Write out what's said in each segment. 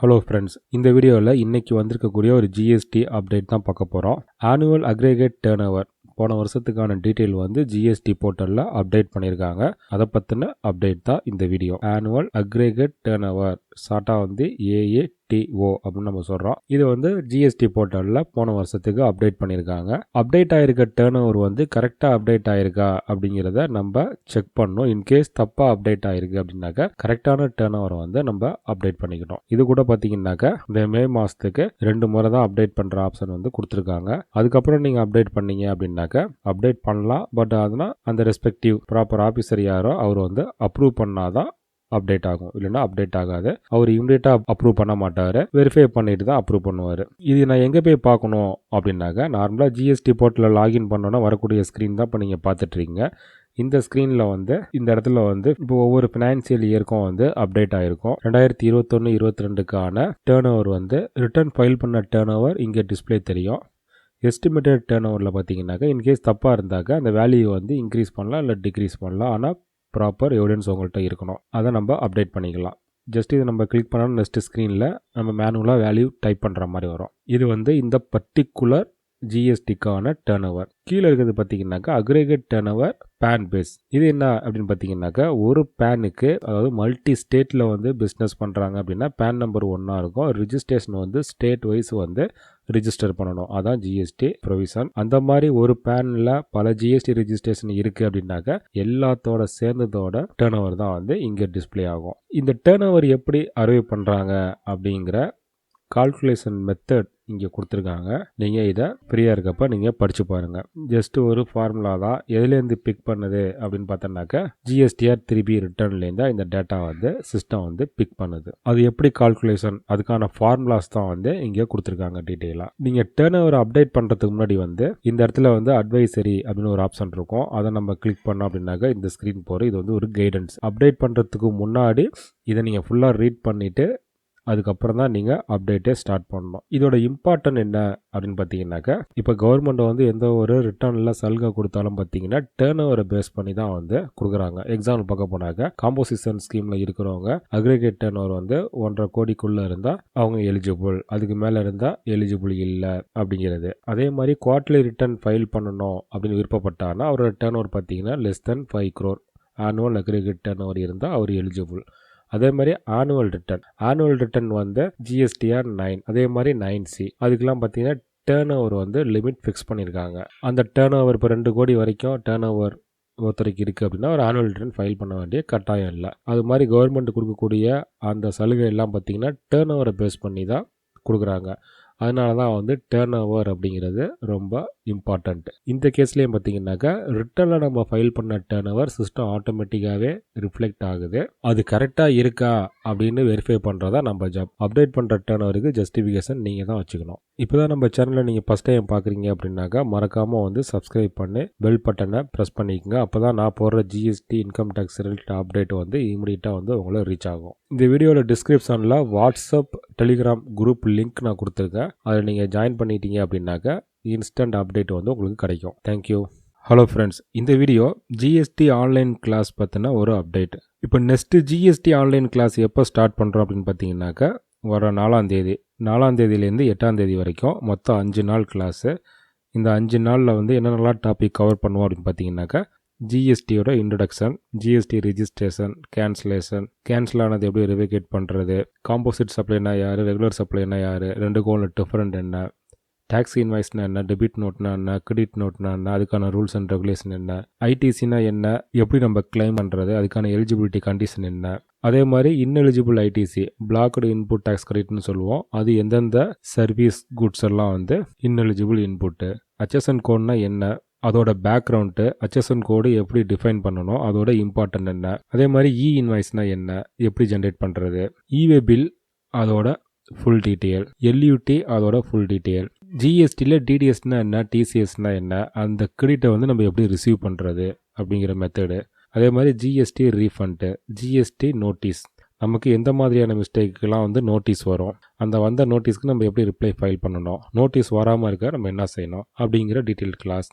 Hello friends, இந்த வீடியோவில் இன்றைக்கி வந்திருக்கக்கூடிய ஒரு ஜிஎஸ்டி அப்டேட் தான் பார்க்க போகிறோம். ஆனுவல் அக்ரிகேட் டர்ன் ஓவர் போன வருஷத்துக்கான டீட்டெயில் வந்து ஜிஎஸ்டி போர்ட்டலில் அப்டேட் பண்ணியிருக்காங்க. அதை பற்றின அப்டேட் தான் இந்த video. Annual aggregate turn over ஷார்ட்டாக வந்து AATO அப்படின்னு நம்ம சொல்கிறோம். இது வந்து ஜிஎஸ்டி போர்ட்டலில் போன வருஷத்துக்கு அப்டேட் பண்ணியிருக்காங்க. அப்டேட் ஆகிருக்க டர்ன் ஓவர் வந்து கரெக்டாக அப்டேட் ஆகிருக்கா அப்படிங்கிறத நம்ம செக் பண்ணணும். இன்கேஸ் தப்பாக அப்டேட் ஆகிருக்கு அப்படின்னாக்கா கரெக்டான டர்ன் ஓவரை வந்து நம்ம அப்டேட் பண்ணிக்கணும். இது கூட பார்த்தீங்கன்னாக்கா இந்த மே மாதத்துக்கு 2 முறை தான் அப்டேட் பண்ணுற ஆப்ஷன் வந்து கொடுத்துருக்காங்க. அதுக்கப்புறம் நீங்கள் அப்டேட் பண்ணீங்க அப்படின்னாக்கா அப்டேட் பண்ணலாம். பட் அதனால் அந்த ரெஸ்பெக்டிவ் ப்ராப்பர் ஆஃபீஸர் யாரோ அவர் வந்து அப்ரூவ் பண்ணாதான் அப்டேட் ஆகும், இல்லைன்னா அப்டேட் ஆகாது. அவர் இமிடியேட்டாக அப்ரூவ் பண்ண மாட்டார், வெரிஃபை பண்ணிட்டு தான் அப்ரூவ் பண்ணுவார். இது நான் எங்கே போய் பார்க்கணும் அப்படின்னாக்கா நார்மலாக ஜிஎஸ்டி போர்ட்டலில் லாகின் பண்ணோன்னா வரக்கூடிய ஸ்க்ரீன் தான் இப்போ நீங்கள் பார்த்துட்ருக்கீங்க. இந்த ஸ்க்ரீனில் வந்து இந்த இடத்துல வந்து இப்போ ஒவ்வொரு ஃபினான்சியல் இயர்க்கும் வந்து அப்டேட் ஆகிருக்கும். 2021-22க்கான டேர்ன் ஓவர் வந்து ரிட்டர்ன் ஃபைல் பண்ண டேர்ன் ஓவர் இங்கே டிஸ்பிளே தெரியும். எஸ்டிமேட்டட் டேர்ன் ஓவரில் பார்த்தீங்கன்னாக்கா இன்கேஸ் தப்பாக இருந்தாக்கா அந்த வேல்யூ வந்து இன்க்ரீஸ் பண்ணலாம் இல்லை டிக்ரீஸ் பண்ணலாம். ஆனால் ப்ராப்பர் எவிடன்ஸ் உங்கள்கிட்ட இருக்கணும். அதை நம்ம அப்டேட் பண்ணிக்கலாம். ஜஸ்ட் இதை நம்ம கிளிக் பண்ணாலும் நெக்ஸ்ட் ஸ்க்ரீனில் நம்ம மேனுவலாக வேல்யூ டைப் பண்ணுற மாதிரி வரும். இது வந்து இந்த பர்டிகுலர் ஜிஎஸ்டிக்கான டேர்ன் ஓவர். கீழே இருக்கிறது பார்த்தீங்கன்னாக்கா aggregate turnover PAN base. இது என்ன அப்படின்னு பார்த்தீங்கன்னாக்கா ஒரு பேனுக்கு, அதாவது மல்டி ஸ்டேட்டில் வந்து பிஸ்னஸ் பண்ணுறாங்க அப்படின்னா பேன் நம்பர் 1 இருக்கும். ரிஜிஸ்ட்ரேஷன் வந்து ஸ்டேட் வைஸ் வந்து ரிஜிஸ்டர் பண்ணணும். அதான் ஜிஎஸ்டி ப்ரொவிஷன். அந்த மாதிரி ஒரு பேனில் பல ஜிஎஸ்டி ரிஜிஸ்ட்ரேஷன் இருக்குது அப்படின்னாக்கா எல்லாத்தோட சேர்ந்ததோட டேர்ன் ஓவர் தான் வந்து இங்கே டிஸ்பிளே ஆகும். இந்த டேர்ன் ஓவர் எப்படி அரைவ் பண்ணுறாங்க அப்படிங்கிற கால்குலேஷன் மெத்தட் இங்கே கொடுத்துருக்காங்க. நீங்கள் இதை ஃப்ரீயாக இருக்கப்போ நீங்கள் படித்து பாருங்கள். ஜஸ்ட் ஒரு ஃபார்முலா தான். எதுலேருந்து பிக் பண்ணுது அப்படின்னு பார்த்தோன்னாக்கா ஜிஎஸ்டிஆர் 3B ரிட்டர்ன்லேருந்து இந்த டேட்டா வந்து சிஸ்டம் வந்து பிக் பண்ணுது. அது எப்படி கால்குலேஷன், அதுக்கான ஃபார்முலாஸ் தான் வந்து இங்கே கொடுத்துருக்காங்க டீட்டெயிலாக. நீங்கள் டேர்ன் ஓவர் அப்டேட் பண்ணுறதுக்கு முன்னாடி வந்து இந்த இடத்துல வந்து அட்வைசரி அப்படின்னு ஒரு ஆப்ஷன் இருக்கும். அதை நம்ம கிளிக் பண்ணோம் அப்படின்னாக்கா இந்த ஸ்க்ரீன் போகிற இது வந்து ஒரு கைடன்ஸ். அப்டேட் பண்ணுறதுக்கு முன்னாடி இதை நீங்கள் ஃபுல்லாக ரீட் பண்ணிவிட்டு அதுக்கப்புறம் தான் நீங்கள் அப்டேட்டே ஸ்டார்ட் பண்ணணும். இதோட இம்பார்ட்டன்ட் என்ன அப்படின்னு பார்த்தீங்கன்னாக்கா இப்போ கவர்மெண்ட் வந்து எந்த ஒரு ரிட்டர்னில் சலுகை கொடுத்தாலும் பார்த்தீங்கன்னா டேர்ன் ஓவரை பேஸ் பண்ணி தான் வந்து கொடுக்குறாங்க. எக்ஸாம்பிள் பார்க்க போனாக்க காம்போசிஷன் ஸ்கீமில் இருக்கிறவங்க அக்ரிகேட் டேர்ன் ஓவர் வந்து 1.5 கோடிக்குள்ளே இருந்தால் அவங்க எலிஜிபிள், அதுக்கு மேலே இருந்தால் எலிஜிபிள் இல்லை அப்படிங்கிறது. அதே மாதிரி குவார்ட்டர்லி ரிட்டர்ன் ஃபைல் பண்ணணும் அப்படின்னு விருப்பப்பட்டாங்கன்னா அவரோட டேர்ன் ஓவர் பார்த்தீங்கன்னா less than 5 crore annual aggregate turn over இருந்தால் அவர் எலிஜிபிள். அதே மாதிரி ஆனுவல் ரிட்டர்ன் வந்து ஜிஎஸ்டிஆர் 9, அதே மாதிரி 9C, அதுக்கெல்லாம் பார்த்தீங்கன்னா டேர்ன் ஓவர் வந்து லிமிட் ஃபிக்ஸ் பண்ணியிருக்காங்க. அந்த டேர்ன் ஓவர் இப்போ 2 கோடி வரைக்கும் டேர்ன் ஓவர் ஒருத்தருக்கு இருக்குது அப்படின்னா ஒரு ஆனுவல் ரிட்டர்ன் ஃபைல் பண்ண வேண்டிய கட்டாயம் இல்லை. அது மாதிரி கவர்மெண்ட் கொடுக்கக்கூடிய அந்த சலுகை எல்லாம் பார்த்தீங்கன்னா டேர்ன் ஓவரை பேஸ் பண்ணி தான் கொடுக்குறாங்க. அதனால தான் வந்து டேர்ன் ஓவர் அப்படிங்கிறது ரொம்ப இம்பார்ட்டண்ட். இந்த கேஸ்லேயும் பார்த்தீங்கன்னாக்கா ரிட்டர்னில் நம்ம ஃபைல் பண்ண டேர்ன் ஓவர் சிஸ்டம் ஆட்டோமேட்டிக்காகவே ரிஃப்ளெக்ட் ஆகுது. அது கரெக்டாக இருக்கா அப்படின்னு வெரிஃபை பண்ணுறதா நம்ம ஜாப். அப்டேட் பண்ணுற டேர்ன் ஓவருக்கு ஜஸ்டிஃபிகேஷன் நீங்கள் தான் வச்சுக்கணும். இப்போ தான் நம்ம சேனலில் நீங்கள் ஃபஸ்ட் டைம் பார்க்குறீங்க அப்படின்னாக்கா மறக்காமல் வந்து சப்ஸ்கிரைப் பண்ணி பெல் பட்டனை ப்ரெஸ் பண்ணிக்கோங்க. அப்போ தான் நான் போடுற GST income tax related update வந்து இமீடியட்டாக வந்து உங்களை ரீச் ஆகும். இந்த வீடியோவில் டிஸ்கிரிப்ஷனில் வாட்ஸ்அப் டெலிகிராம் குரூப் லிங்க் நான் கொடுத்துருக்கேன். அதில் நீங்கள் ஜாயின் பண்ணிட்டீங்க அப்படின்னாக்கா இன்ஸ்டன்ட் அப்டேட் வந்து உங்களுக்கு கிடைக்கும். தேங்க்யூ. ஹலோ ஃப்ரெண்ட்ஸ், இந்த வீடியோ ஜிஎஸ்டி ஆன்லைன் கிளாஸ் பற்றின ஒரு அப்டேட். இப்போ நெக்ஸ்ட்டு ஜிஎஸ்டி ஆன்லைன் கிளாஸ் எப்போ ஸ்டார்ட் பண்ணுறோம் அப்படின்னு பார்த்தீங்கன்னாக்கா வர 4ஆம் தேதியிலேருந்து 8ஆம் தேதி வரைக்கும் மொத்தம் 5 நாள் கிளாஸு. இந்த 5 நாளில் வந்து என்னென்னலாம் டாபிக் கவர் பண்ணுவோம் அப்படின்னு பார்த்தீங்கன்னாக்கா ஜிஎஸ்டியோட இன்ட்ரடக்ஷன், ஜிஎஸ்டி ரிஜிஸ்ட்ரேஷன், கேன்சல் ஆனது எப்படி ரிவேகேட் பண்ணுறது, காம்போசிட் சப்ளைனா யார், ரெகுலர் சப்ளைனா யார், 2க்கும் டிஃப்ரெண்ட் என்ன, டேக்ஸ் இன்வாய்ஸ்னா என்ன, டெபிட் நோட்னா என்ன, கிரெடிட் நோட்னா என்ன, அதுக்கான ரூல்ஸ் அண்ட் ரெகுலேஷன் என்ன, ஐடிசினா என்ன, எப்படி நம்ம கிளைம் பண்ணுறது, அதுக்கான எலிஜிபிலிட்டி கண்டிஷன் என்ன, அதே மாதிரி ineligible ITC blocked input tax கிரெடிட்னு சொல்லுவோம். அது எந்தெந்த சர்வீஸ் குட்ஸ் எல்லாம் வந்து இன்எலிஜிபிள் இன்புட்டு, HSN கோட்னா என்ன, அதோட பேக்ரவுண்டு, HSN கோடு எப்படி டிஃபைன் பண்ணணும், அதோட இம்பார்ட்டன்ட் என்ன, அதே மாதிரி இன்வாய்ஸ்னா என்ன, எப்படி ஜென்ரேட் பண்ணுறது, இவே பில் அதோட ஃபுல் டீட்டெயில், LUT அதோட ஃபுல் டீட்டெயில், ஜிஎஸ்டியில் டிடிஎஸ்னா என்ன, டிசிஎஸ்னா என்ன, அந்த கிரெடிட்டை வந்து நம்ம எப்படி ரிசீவ் பண்ணுறது அப்படிங்கிற மெத்தடு, அதே மாதிரி ஜிஎஸ்டி ரீஃபண்டு, ஜிஎஸ்டி நோட்டீஸ், நமக்கு எந்த மாதிரியான மிஸ்டேக்கெலாம் வந்து நோட்டீஸ் வரும், அந்த வந்த நோட்டீஸ்க்கு நம்ம எப்படி ரிப்ளை ஃபைல் பண்ணணும், நோட்டீஸ் வராமல் இருக்க நம்ம என்ன செய்யணும் அப்படிங்கிற டீட்டெயில் கிளாஸ்.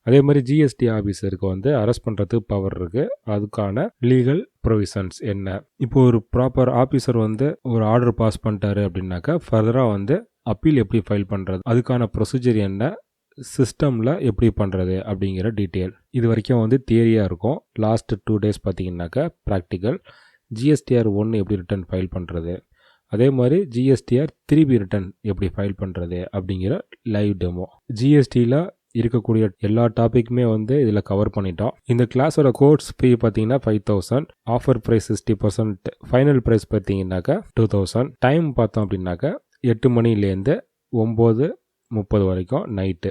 அதே மாதிரி ஜிஎஸ்டி ஆஃபீஸருக்கு வந்து அரெஸ்ட் பண்ணுறதுக்கு பவர் இருக்குது. அதுக்கான லீகல் ப்ரொவிஷன்ஸ் என்ன? இப்போ ஒரு ப்ராப்பர் ஆஃபீஸர் வந்து ஒரு ஆர்டர் பாஸ் பண்ணிட்டாரு அப்படின்னாக்கா ஃபர்தராக வந்து அப்பீல் எப்படி ஃபைல் பண்ணுறது, அதுக்கான ப்ரொசீஜர் என்ன, சிஸ்டமில் எப்படி பண்ணுறது அப்படிங்கிற டீட்டெயில் இது வரைக்கும் வந்து தியரியாக இருக்கும். லாஸ்ட் 2 days பார்த்தீங்கன்னாக்கா ப்ராக்டிக்கல். ஜிஎஸ்டிஆர் 1 எப்படி ரிட்டர்ன் ஃபைல் பண்ணுறது, அதே மாதிரி ஜிஎஸ்டிஆர் 3B ரிட்டர்ன் எப்படி ஃபைல் பண்ணுறது அப்படிங்கிற லைவ் டெமோ. ஜிஎஸ்டியில் இருக்கக்கூடிய எல்லா டாப்பிக்குமே வந்து இதில் கவர் பண்ணிட்டோம். இந்த கிளாஸோட கோர்ஸ் ஃபீ பார்த்தீங்கன்னா 5000, ஆஃபர் ப்ரைஸ் 60%, ஃபைனல் ப்ரைஸ் பார்த்தீங்கன்னாக்கா 2000. டைம் பார்த்தோம் அப்படின்னாக்கா 8 மணிலேருந்து 9:30 வரைக்கும் நைட்டு.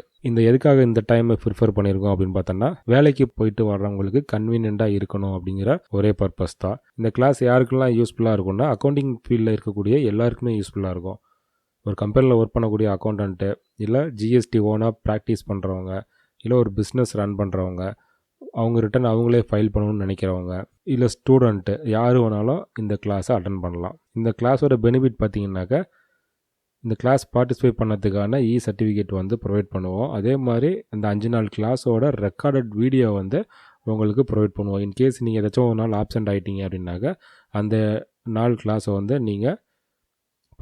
எதுக்காக இந்த டைமை ப்ரிஃபர் பண்ணியிருக்கோம் அப்படின்னு பார்த்தோன்னா, வேலைக்கு போயிட்டு வர்றவங்களுக்கு கன்வீனியண்ட்டாக இருக்கணும் அப்படிங்கிற ஒரே பர்பஸ் தான். இந்த கிளாஸ் யாருக்கெல்லாம் யூஸ்ஃபுல்லாக இருக்கும்னா, அக்கௌண்டிங் ஃபீல்டில் இருக்கக்கூடிய எல்லாருக்குமே யூஸ்ஃபுல்லாக இருக்கும். ஒரு கம்பெனியில் ஒர்க் பண்ணக்கூடிய அக்கௌண்டன்ட்டு, இல்லை ஜிஎஸ்டி ஓனாக ப்ராக்டிஸ் பண்ணுறவங்க, இல்லை ஒரு பிஸ்னஸ் ரன் பண்ணுறவங்க, அவங்க ரிட்டர்ன் அவங்களே ஃபைல் பண்ணணும்னு நினைக்கிறவங்க, இல்லை ஸ்டூடெண்ட்டு, யார் வேணாலும் இந்த கிளாஸை அட்டன் பண்ணலாம். இந்த கிளாஸோட பெனிஃபிட் பார்த்தீங்கன்னாக்கா, இந்த கிளாஸ் பார்ட்டிசிபேட் பண்ணதுக்கான சர்டிஃபிகேட் வந்து ப்ரொவைட் பண்ணுவோம். அதே மாதிரி இந்த 5 நாள் கிளாஸோட ரெக்கார்டட் வீடியோ வந்து உங்களுக்கு ப்ரொவைட் பண்ணுவோம். இன்கேஸ் நீங்கள் ஏதாச்சும் ஒரு நாள் ஆப்சென்ட் ஆகிட்டீங்க அப்படின்னாக்கா அந்த நாள் கிளாஸை வந்து நீங்கள்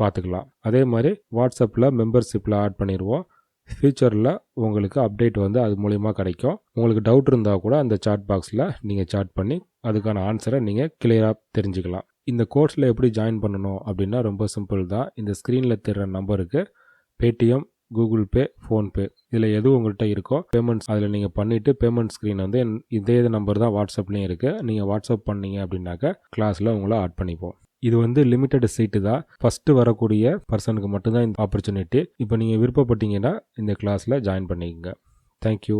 பார்த்துக்கலாம். அதே மாதிரி வாட்ஸ்அப்பில் மெம்பர்ஷிப்பில் ஆட் பண்ணிடுவோம். ஃப்யூச்சரில் உங்களுக்கு அப்டேட் வந்து அது மூலிமா கிடைக்கும். உங்களுக்கு டவுட் இருந்தால் கூட அந்த சாட் பாக்ஸில் நீங்கள் சாட் பண்ணி அதுக்கான ஆன்சரை நீங்கள் கிளியராக தெரிஞ்சுக்கலாம். இந்த கோர்ஸில் எப்படி ஜாயின் பண்ணணும் அப்படின்னா ரொம்ப சிம்பிள் தான். இந்த ஸ்க்ரீனில் தெரிகிற நம்பருக்கு பேடிஎம், கூகுள் பே, ஃபோன்பே இதில் எது உங்கள்கிட்ட இருக்கோ பேமெண்ட்ஸ் அதில் நீங்கள் பண்ணிவிட்டு பேமெண்ட் ஸ்க்ரீன் வந்து இதே நம்பர் தான் வாட்ஸ்அப்லேயும் இருக்குது. நீங்கள் வாட்ஸ்அப் பண்ணீங்க அப்படின்னாக்கா கிளாஸில் உங்களை ஆட் பண்ணிப்போம். இது வந்து லிமிட்டட் சீட்டு தான். ஃபஸ்ட்டு வரக்கூடிய பர்சனுக்கு மட்டும்தான் இந்த ஆப்பர்ச்சுனிட்டி. இப்போ நீங்கள் விருப்பப்பட்டீங்கன்னா இந்த கிளாஸில் ஜாயின் பண்ணிக்கங்க. தேங்க்யூ.